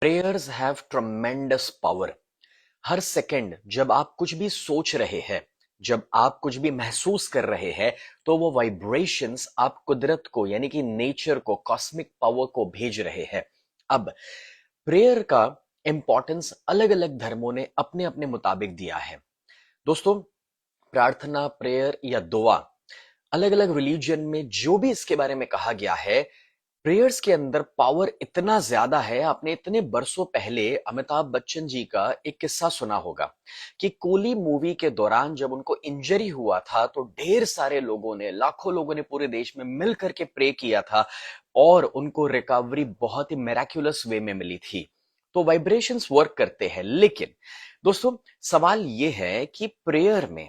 Prayers have tremendous power. Her second जब आप कुछ भी सोच रहे हैं, जब आप कुछ भी महसूस कर रहे हैं, तो वो वाइब्रेशंस आप कुदरत को यानी कि नेचर को, कॉस्मिक पावर को भेज रहे हैं। अब प्रेयर का इंपॉर्टेंस अलग अलग धर्मों ने अपने अपने मुताबिक दिया है। दोस्तों, प्रार्थना, प्रेयर या दुआ, अलग अलग रिलीजन में जो भी इसके बारे में कहा गया है, प्रेयर्स के अंदर पावर इतना ज्यादा है। आपने इतने बरसों पहले अमिताभ बच्चन जी का एक किस्सा सुना होगा कि कूली मूवी के दौरान जब उनको इंजरी हुआ था तो ढेर सारे लोगों ने, लाखों लोगों ने पूरे देश में मिल करके प्रे किया था और उनको रिकवरी बहुत ही मेराक्युलस वे में मिली थी। तो वाइब्रेशंस वर्क करते हैं, लेकिन दोस्तों सवाल यह है कि प्रेयर में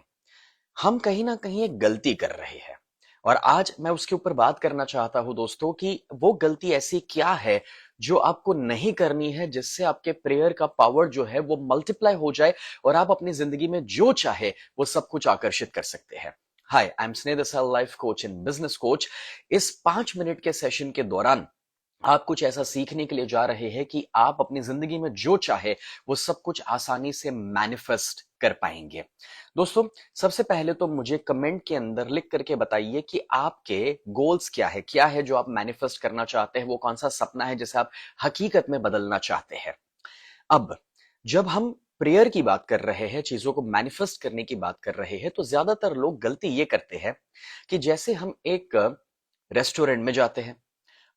हम कहीं ना कहीं एक गलती कर रहे हैं और आज मैं उसके ऊपर बात करना चाहता हूं दोस्तों कि वो गलती ऐसी क्या है जो आपको नहीं करनी है, जिससे आपके प्रेयर का पावर जो है वो मल्टीप्लाई हो जाए और आप अपनी जिंदगी में जो चाहे वो सब कुछ आकर्षित कर सकते हैं। हाय, I am Sneh Dasal, life coach and business coach. इस 5 मिनट के सेशन के दौरान आप कुछ ऐसा सीखने के लिए जा रहे हैं कि आप अपनी जिंदगी में जो चाहे वो सब कुछ आसानी से मैनिफेस्ट कर पाएंगे। दोस्तों, सबसे पहले तो मुझे कमेंट के अंदर लिख करके बताइए कि आपके गोल्स क्या है जो आप मैनिफेस्ट करना चाहते हैं, वो कौन सा सपना है जिसे आप हकीकत में बदलना चाहते हैं। अब जब हम प्रेयर की बात कर रहे हैं, चीजों को मैनिफेस्ट करने की बात कर रहे हैं, तो ज्यादातर लोग गलती ये करते हैं कि जैसे हम एक रेस्टोरेंट में जाते हैं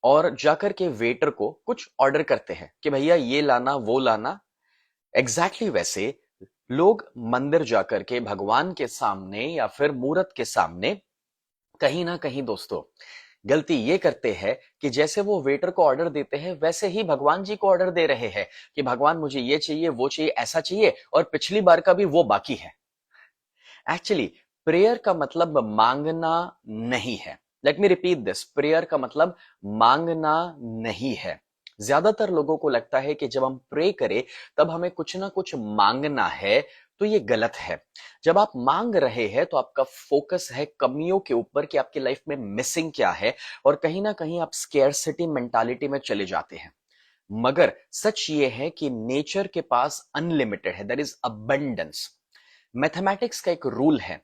और जाकर के वेटर को कुछ ऑर्डर करते हैं कि भैया ये लाना वो लाना। एग्जैक्टली वैसे लोग मंदिर जाकर के भगवान के सामने या फिर मूर्त के सामने कहीं ना कहीं दोस्तों गलती ये करते हैं कि जैसे वो वेटर को ऑर्डर देते हैं वैसे ही भगवान जी को ऑर्डर दे रहे हैं कि भगवान मुझे ये चाहिए, वो चाहिए, ऐसा चाहिए और पिछली बार का भी वो बाकी है। एक्चुअली प्रेयर का मतलब मांगना नहीं है। Let me repeat this, prayer का मतलब मांगना नहीं है। ज्यादातर लोगों को लगता है कि जब हम प्रे करें तब हमें कुछ ना कुछ मांगना है, तो ये गलत है। जब आप मांग रहे हैं तो आपका फोकस है कमियों के ऊपर कि आपकी लाइफ में मिसिंग क्या है, और कहीं ना कहीं आप स्केर्सिटी मेंटालिटी में चले जाते हैं। मगर सच ये है कि नेचर के पास अनलिमिटेड है, देयर इज अबंडेंस। मैथमेटिक्स का एक रूल है,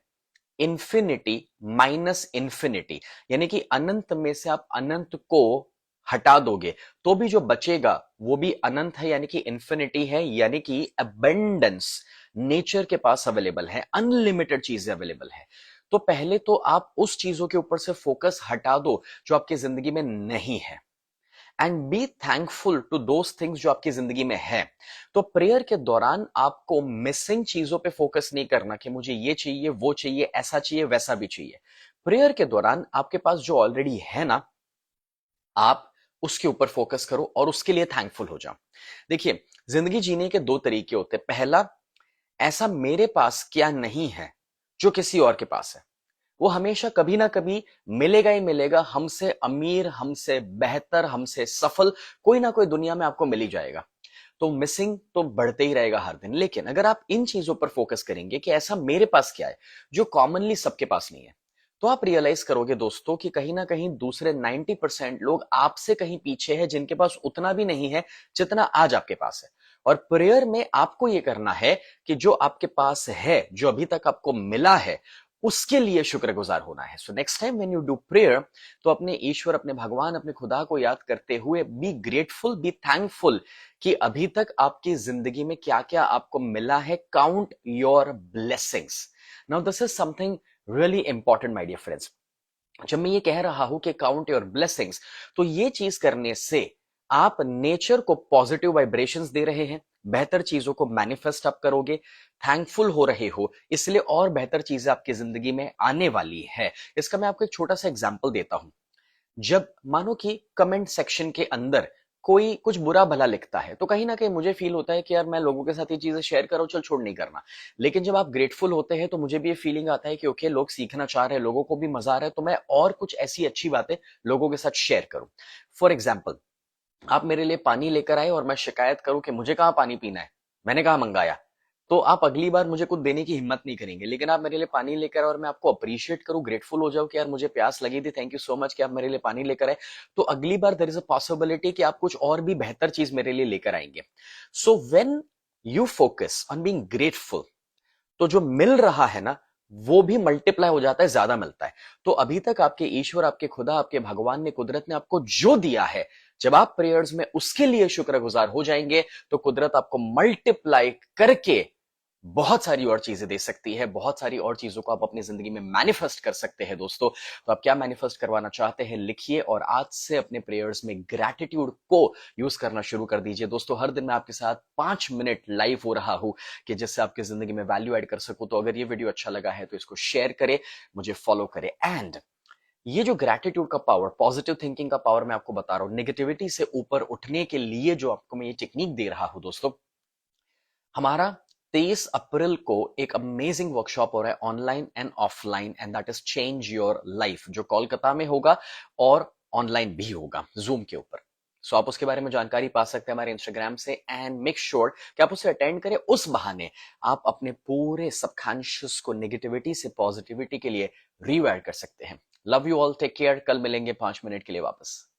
इंफिनिटी माइनस इंफिनिटी, यानी कि अनंत में से आप अनंत को हटा दोगे तो भी जो बचेगा वो भी अनंत है, यानी कि इंफिनिटी है, यानी कि अबंडेंस नेचर के पास अवेलेबल है, अनलिमिटेड चीजें अवेलेबल है। तो पहले तो आप उस चीजों के ऊपर से फोकस हटा दो जो आपकी जिंदगी में नहीं है, and be thankful to those things जो आपकी जिंदगी में है। तो प्रेयर के दौरान आपको मिसिंग चीजों पे फोकस नहीं करना कि मुझे ये चाहिए, वो चाहिए, ऐसा चाहिए, वैसा भी चाहिए। प्रेयर के दौरान आपके पास जो ऑलरेडी है ना, आप उसके ऊपर फोकस करो और उसके लिए थैंकफुल हो जाओ। देखिए, जिंदगी जीने के दो तरीके होते हैं। पहला, ऐसा मेरे पास क्या नहीं है जो किसी और के पास है। वो हमेशा कभी ना कभी मिलेगा ही मिलेगा, हमसे अमीर, हमसे बेहतर, हमसे सफल कोई ना कोई दुनिया में आपको मिल ही जाएगा। तो मिसिंग तो बढ़ते ही रहेगा हर दिन। लेकिन अगर आप इन चीजों पर फोकस करेंगे कि ऐसा मेरे पास क्या है जो कॉमनली सबके पास नहीं है, तो आप रियलाइज करोगे दोस्तों कि कहीं ना कहीं दूसरे 90% लोग आपसे कहीं पीछे हैं, जिनके पास उतना भी नहीं है जितना आज आपके पास है। और प्रेयर में आपको यह करना है कि जो आपके पास है, जो अभी तक आपको मिला है, उसके लिए शुक्रगुजार होना है। So next time when you do prayer, तो अपने ईश्वर, अपने भगवान, अपने खुदा को याद करते हुए बी ग्रेटफुल, बी थैंकफुल कि अभी तक आपकी जिंदगी में क्या क्या आपको मिला है। Count your blessings. Now this is something really important my dear friends. जब मैं ये कह रहा हूं कि काउंट योर ब्लेसिंग्स, तो ये चीज करने से आप नेचर को पॉजिटिव वाइब्रेशंस दे रहे हैं, बेहतर चीजों को मैनिफेस्ट आप करोगे, थैंकफुल हो रहे हो, इसलिए और बेहतर चीजें आपकी जिंदगी में आने वाली है। इसका मैं आपको एक छोटा सा एग्जांपल देता हूं। जब मानो कि कमेंट सेक्शन के अंदर कोई कुछ बुरा भला लिखता है, तो कहीं ना कहीं मुझे फील होता है कि यार मैं लोगों के साथ ये चीजें शेयर करो, चल छोड़ नहीं करना। लेकिन जब आप ग्रेटफुल होते हैं तो मुझे भी ये फीलिंग आता है कि ओके, लोग सीखना चाह रहे हैं, लोगों को भी मजा आ रहा है, तो मैं और कुछ ऐसी अच्छी बातें लोगों के साथ शेयर करूं। फॉर एग्जाम्पल, आप मेरे लिए पानी लेकर आए और मैं शिकायत करूं कि मुझे कहां पानी पीना है, मैंने कहा मंगाया, तो आप अगली बार मुझे कुछ देने की हिम्मत नहीं करेंगे, लेकिन आप मेरे लिए पानी लेकर और मैं आपको अप्रिशिएट करूं, ग्रेटफुल हो जाऊं कि यार मुझे प्यास लगी थी, थैंक यू सो मच कि आप मेरे लिए पानी लेकर आए, तो अगली बार देयर इज अ पॉसिबिलिटी कि आप कुछ और भी बेहतर चीज मेरे लिए लेकर आएंगे। So when you focus on being grateful, तो जो मिल रहा है ना, वो भी मल्टीप्लाई हो जाता है, ज्यादा मिलता है। तो अभी तक आपके ईश्वर, आपके खुदा, आपके भगवान ने, कुदरत ने आपको जो दिया है, जब आप प्रेयर्स में उसके लिए शुक्रगुजार हो जाएंगे, तो कुदरत आपको मल्टीप्लाई करके बहुत सारी और चीजें दे सकती है, बहुत सारी और चीजों को आप अपनी जिंदगी में मैनिफेस्ट कर सकते हैं दोस्तों। तो आप क्या मैनिफेस्ट करवाना चाहते हैं लिखिए, और आज से अपने प्रेयर्स में ग्रैटिट्यूड को यूज करना शुरू कर दीजिए दोस्तों। हर दिन मैं आपके साथ 5 मिनट लाइव हो रहा हूं कि जिससे आपकी जिंदगी में वैल्यू ऐड कर सकूं। तो अगर ये वीडियो अच्छा लगा है तो इसको शेयर करें, मुझे फॉलो करें। एंड ये जो ग्रैटिट्यूड का पावर, पॉजिटिव थिंकिंग का पावर मैं आपको बता रहा हूं, नेगेटिविटी से ऊपर उठने के लिए जो आपको मैं ये टेक्निक दे रहा हूं दोस्तों, हमारा 23 अप्रैल को एक अमेजिंग वर्कशॉप हो रहा है, online and offline, and that is change your life, जो कोलकाता में होगा और ऑनलाइन भी होगा जूम के ऊपर। सो आप उसके बारे में जानकारी पा सकते हैं हमारे इंस्टाग्राम से, एंड मेक श्योर कि आप उसे अटेंड करें। उस बहाने आप अपने पूरे सबकॉन्शियस को नेगेटिविटी से पॉजिटिविटी के लिए रीवायर कर सकते हैं। Love you all, take care, कल मिलेंगे 5 मिनट के लिए वापस।